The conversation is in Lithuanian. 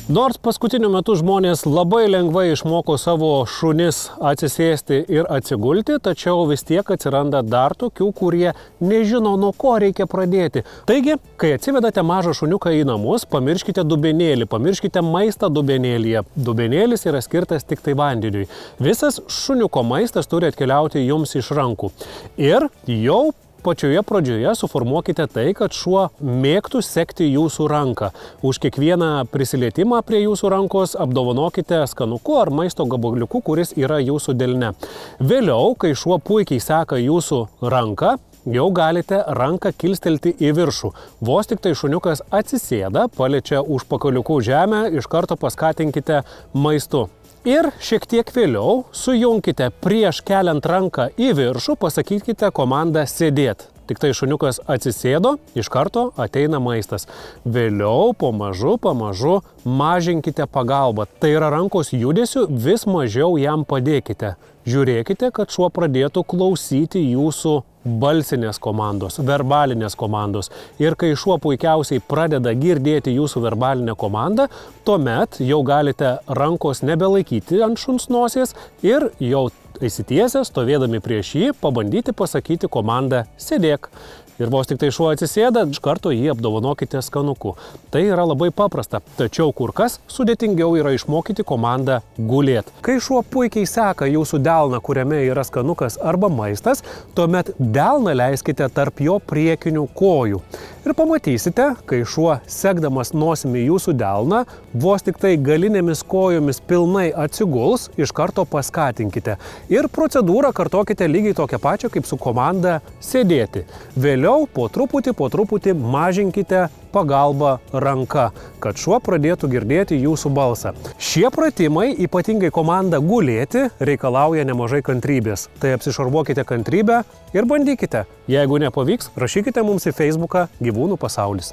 Nors paskutiniu metu žmonės labai lengvai išmoko savo šunis atsisėsti ir atsigulti, tačiau vis tiek atsiranda dar tokių, kurie nežino, nuo ko reikia pradėti. Taigi, kai atsivedate mažą šuniuką į namus, pamirškite dubenėlį, pamirškite maistą dubenėlyje. Dubenėlis yra skirtas tik tai vandeniui. Visas šuniuko maistas turi atkeliauti jums iš rankų. Ir jau pačioje pradžioje suformuokite tai, kad šuo mėgtų sekti jūsų ranką. Už kiekvieną prisilietimą prie jūsų rankos apdovanokite skanuku ar maisto gabaliuku, kuris yra jūsų delne. Vėliau, kai šuo puikiai seka jūsų ranką, jau galite ranką kilstelti į viršų. Vos tik tai šuniukas atsisėda, paliečia užpakaliukų žemę, iš karto paskatinkite maistu. Ir šiek tiek vėliau sujungkite prieš keliant ranką į viršų, pasakykite komandą sėdėt. Tik tai šuniukas atsisėdo, iš karto ateina maistas. Vėliau pamažu mažinkite pagalbą. Tai yra rankos judesių, vis mažiau jam padėkite. Žiūrėkite, kad šuo pradėtų klausyti jūsų balsinės komandos, verbalinės komandos. Ir kai šuo puikiausiai pradeda girdėti jūsų verbalinę komandą, tuomet jau galite rankos nebelaikyti ant šuns nosies ir jau įsitiesę, stovėdami prieš jį, pabandyti pasakyti komandą sėdėk. Ir vos tik tai šuo atsisėda, iš karto jį apdovanokite skanuku. Tai yra labai paprasta, tačiau kur kas sudėtingiau yra išmokyti komandą gulėt. Kai šuo puikiai seka jūsų delną, kuriame yra skanukas arba maistas, tuomet delną leiskite tarp jo priekinių kojų. Ir pamatysite, kai šuo sekdamas nosimi jūsų delną, vos tik tai galinėmis kojomis pilnai atsiguls, iš karto paskatinkite. Ir procedūrą kartokite lygiai tokią pačią kaip su komanda sėdėti. Vėliau po truputį mažinkite pagalbą ranka, kad šuo pradėtų girdėti jūsų balsą. Šie pratimai, ypatingai komanda gulėti, reikalauja nemažai kantrybės. Tai apsišarvuokite kantrybę ir bandykite. Jeigu nepavyks, rašykite mums į Facebooką Gyvūnų pasaulis.